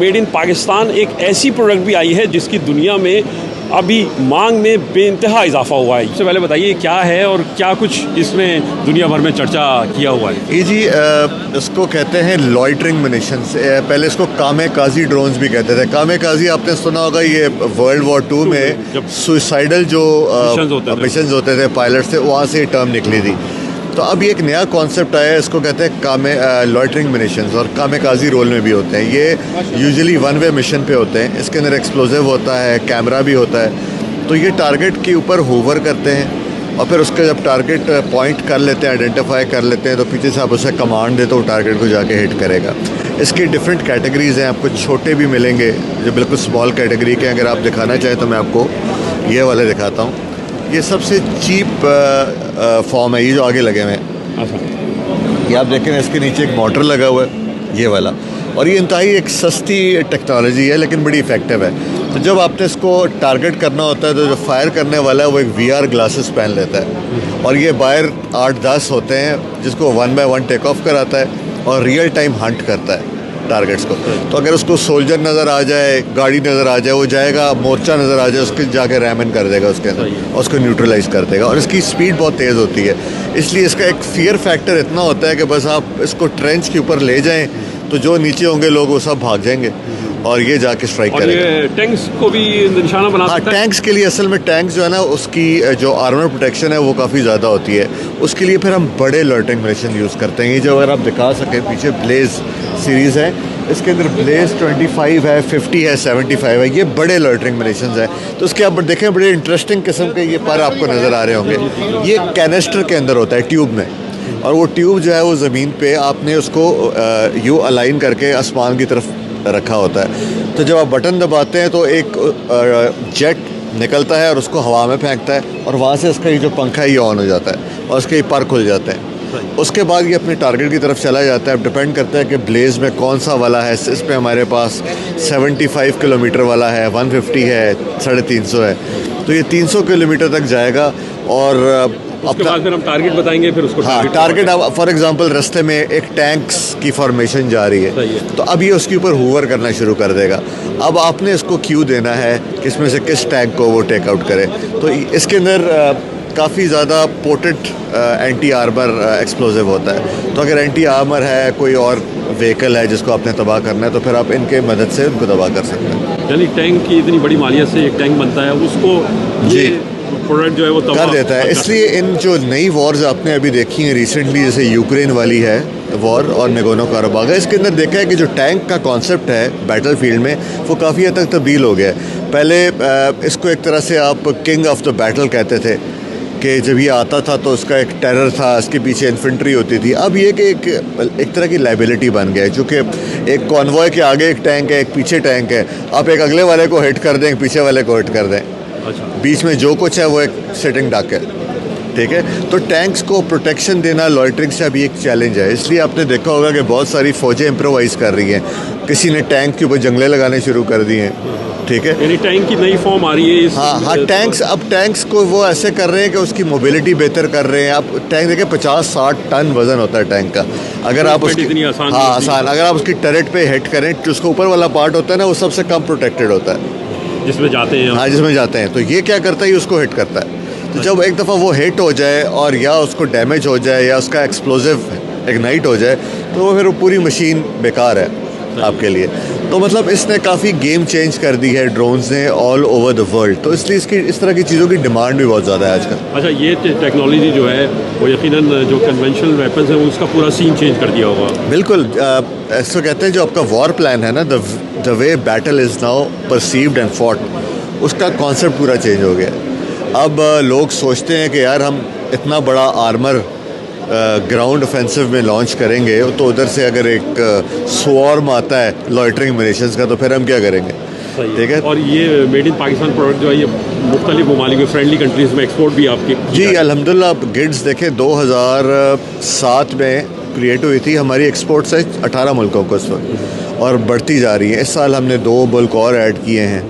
Made in Pakistan एक ऐसी product भी आई है जिसकी दुनिया में अभी मांग में बेइंतहा इजाफा हुआ है। सबसे पहले बताइए क्या है और क्या कुछ इसमें दुनिया भर में चर्चा किया हुआ है। ये जी इसको कहते हैं लॉइटरिंग मुनिशंस। पहले इसको कामेकाजी ड्रोन्स भी कहते थे। कामेकाजी आपने सुना होगा, ये वर्ल्ड वॉर 2 में सुसाइडल जो मिशंस होते थे पायलट से, वहाँ से ये टर्म निकली थी। तो अब ये एक नया कॉन्सेप्ट आया है, इसको कहते हैं लॉइटरिंग मिशंस, और कामेकाजी रोल में भी होते हैं। ये यूजुअली वन वे मिशन पे होते हैं। इसके अंदर एक्सप्लोजिव होता है, कैमरा भी होता है। तो ये टारगेट के ऊपर होवर करते हैं और फिर उसका जब टारगेट पॉइंट कर लेते हैं, आइडेंटिफाई कर लेते हैं, तो पीछे से आप उसे कमांड दे तो वो टारगेट को जाके हिट करेगा। इसकी डिफरेंट कैटेगरीज़ हैं। आपको छोटे भी मिलेंगे जो बिल्कुल स्मॉल कैटेगरी के। अगर आप दिखाना चाहें तो मैं आपको ये वाले दिखाता हूँ। ये सबसे चीप फॉर्म है, ये जो आगे लगे हुए हैं। ये आप देखें, इसके नीचे एक मोटर लगा हुआ है, ये वाला। और ये इंतहाई एक सस्ती टेक्नोलॉजी है लेकिन बड़ी इफ़ेक्टिव है। तो जब आपने इसको टारगेट करना होता है तो जो फायर करने वाला है वो एक VR ग्लासेस पहन लेता है, और ये बाहर 8-10 होते हैं जिसको 1 बाय 1 टेक ऑफ कराता है और रियल टाइम हंट करता है टारगेट्स को। तो अगर उसको सोल्जर नज़र आ जाए, गाड़ी नज़र आ जाए, वो जाएगा, मोर्चा नज़र आ जाए, उसके जाके रैमन कर देगा उसके अंदर और उसको न्यूट्रलाइज कर देगा। और इसकी स्पीड बहुत तेज़ होती है, इसलिए इसका एक फियर फैक्टर इतना होता है कि बस आप इसको ट्रेंच के ऊपर ले जाएं तो जो नीचे होंगे लोग वो सब भाग जाएंगे और ये जाके स्ट्राइक करेगा। ये टैंक्स को भी निशाना बना सकता है। टैंक्स के लिए असल में टैंक्स जो है ना, उसकी जो आर्मर प्रोटेक्शन है वो काफ़ी ज़्यादा होती है। उसके लिए फिर हम बड़े लॉइटरिंग मिशन यूज़ करते हैं। ये जो अगर आप दिखा सकें, पीछे ब्लेज सीरीज़ है, इसके अंदर ब्लेज 25 है, 50 है, 75 है। ये बड़े लॉइटरिंग मिशंस हैं। तो उसके आप देखें, बड़े इंटरेस्टिंग किस्म के ये पर आपको नज़र आ रहे होंगे। ये कैनिस्टर के अंदर होता है, ट्यूब में, और वो ट्यूब जो है वो ज़मीन पे आपने उसको यूँ अलाइन करके आसमान की तरफ रखा होता है। तो जब आप बटन दबाते हैं तो एक जेट निकलता है और उसको हवा में फेंकता है, और वहाँ से इसका ये जो पंखा है ये ऑन हो जाता है और उसके पर खुल जाते हैं। उसके बाद ये अपने टारगेट की तरफ चला जाता है। अब डिपेंड करता है कि ब्लेज में कौन सा वाला है। इस पे हमारे पास 75 किलोमीटर वाला है, 150 है, 350 है। तो ये 300 किलोमीटर तक जाएगा। और उसके बाद फिर हम टारगेट बताएंगे, फिर उसको टारगेट अब फॉर एग्जांपल रास्ते में एक टैंक्स की फॉर्मेशन जा रही है, तो अब ये उसके ऊपर हूवर करना शुरू कर देगा। अब आपने इसको क्यू देना है कि इसमें से किस टैंक को वो टेक आउट करे। तो इसके अंदर काफ़ी ज़्यादा पोटेंट एंटी आर्मर एक्सप्लोजिव होता है। तो अगर एंटी आर्मर है, कोई और व्हीकल है जिसको आपने तबाह करना है, तो फिर आप इनके मदद से उनको तबाह कर सकते हैं। यानी टैंक की इतनी बड़ी मालियत से एक टैंक बनता है, उसको जी प्रोडक्ट जो है वो कर देता है। इसलिए इन जो नई वॉर्स आपने अभी देखी हैं रिसेंटली, जैसे यूक्रेन वाली है वॉर और नगोर्नो कराबाख, इसके अंदर देखा है कि जो टैंक का कॉन्सेप्ट है बैटल फील्ड में वो काफ़ी हद तक तब्दील हो गया है। पहले इसको एक तरह से आप किंग ऑफ द बैटल कहते थे कि जब ये आता था तो उसका एक टेरर था, इसके पीछे इन्फेंट्री होती थी। अब ये कि एक तरह की लाइबिलिटी बन गया है, चूँकि एक कॉन्वॉय के आगे एक टैंक है, एक पीछे टैंक है। आप एक अगले वाले को हिट कर दें, एक पीछे वाले को हिट कर दें, बीच में जो कुछ है वो एक सिटिंग डक है, ठीक है। तो टैंक्स को प्रोटेक्शन देना लॉइटरिंग से अभी एक चैलेंज है। इसलिए आपने देखा होगा कि बहुत सारी फ़ौजें इम्प्रोवाइज़ कर रही हैं। किसी ने टैंक के ऊपर जंगले लगाने शुरू कर दिए हैं, ठीक है। यानी टैंक की नई फॉर्म आ रही है हाँ, टैंक्स को वो ऐसे कर रहे हैं कि उसकी मोबिलिटी बेहतर कर रहे हैं। आप टैंक देखिए 50-60 टन वज़न होता है टैंक का। अगर आप उसकी आसान अगर आप उसकी टरेट पे हिट करें, तो उसका ऊपर वाला पार्ट होता है ना, वो सबसे कम प्रोटेक्टेड होता है जिसमें जाते हैं। हाँ, जिसमें जाते हैं। तो ये क्या करता है, उसको हिट करता है। तो जब एक दफ़ा वो हिट हो जाए और या उसको डैमेज हो जाए या उसका एक्सप्लोजिव इग्नाइट हो जाए, तो वो फिर वो पूरी मशीन बेकार है आपके लिए। तो मतलब इसने काफ़ी गेम चेंज कर दी है ड्रोन्स ने ऑल ओवर द वर्ल्ड। तो इसलिए इसकी इस तरह की चीज़ों की डिमांड भी बहुत ज़्यादा है आजकल। अच्छा, ये टेक्नोलॉजी जो है वो यकीनन जो कन्वेंशनल वेपन्स हैं उसका पूरा सीन चेंज कर दिया होगा। बिल्कुल। ऐसा कहते हैं जो आपका वॉर प्लान है ना, the way battle is now perceived and fought, उसका कॉन्सेप्ट पूरा चेंज हो गया। अब लोग सोचते हैं कि यार हम इतना बड़ा आर्मर ग्राउंड ऑफेंसिव में लॉन्च करेंगे, तो उधर से अगर एक स्वॉर्म आता है लॉइटरिंग मिशंस का, तो फिर हम क्या करेंगे, ठीक है। और ये मेड इन पाकिस्तान प्रोडक्ट जो है ये मुख्तलिफ ममालिक फ्रेंडली कंट्रीज़ में एक्सपोर्ट भी आपकी जी अल्हम्दुलिल्लाह। आप गिड्स देखें 2007 में क्रिएट हुई थी। हमारी एक्सपोर्ट्स है 18 मुल्कों को इस वक्त, और बढ़ती जा रही है। इस साल हमने 2 मुल्क और ऐड किए हैं।